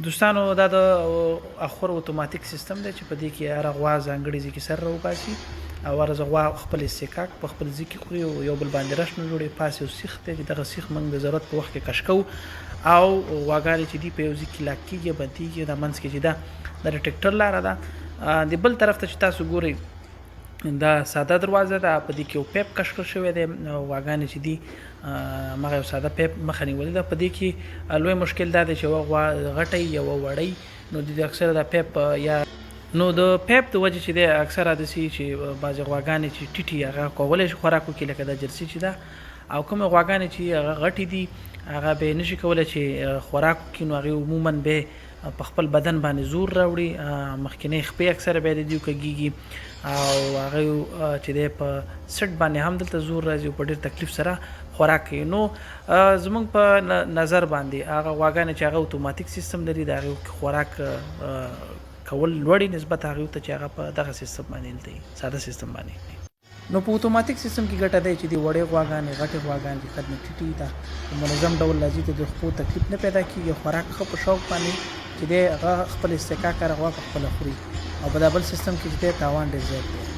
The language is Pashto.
دوستانو دا د اخور اتوماتیک سیستم دی چې په دې کې هر غوا ځانګړي ځای کې سر راوباسي او هر غوا خپل استکاک په خپل ځای کې خوري او یو بل باندې رش نه جوړي پاس یو سیخ دی چې دغه سیخ موږ د ضرورت په وخت کې کش کوو او غواګانې چې دي په یو ځای کې لاک کېږي بندېږي دا منځ کې چې دا د ټریکټر لاره ده د بل طرف ته چې تاسو ګورئ دا ساده دروازه ده په دې کې یو پیپ کشکل شوی دی غواګانې چې دي مغه یو ساده پیپ مخه نیولې ده په دې کې لوی مشکل دا دی چې غوا غټي یو وړی نو د اکثره دا پیپ یا نو د پیپ د وجه چې دی اکثره د سي چې بعض غواګانې چې ټیټي هغه کولای شي خوراکو کې لکه د جرسي چې ده او کوم غواګانې چې هغه غټي دي هغه به نشي کولای چې خوراکو کې نو هغه عموما به په خپل بدن باندې زور راوړي مخکنی خپې اکثره به د دیو کېږي او هغه چې دی په سټ باندې هم دلته زور راځي او په ډېر تکلیف سره خوراک کوي نو زمونږ په نظر باندې هغه غواګانې چې هغه اتوماتیک سیستم لري د هغې خوراک کول لوړې نسبت هغې ته چې هغه په دغه سیستم باندې دلته ساده سیستم باندې نو په اتوماتیک سیستم کې ګټه دی چې د وړې غواګانې غټې غواګانې چې قد نه ټیټي ده په منظم ډول راځي ته د خپو تکلیف نه پیدا کېږي خوراک ښه په شوق باندې چې دی هغه خپل استکاک هره غوا په خپله خوري او په دا بل سیستم کې چې دی تاوان ډېر زیات دی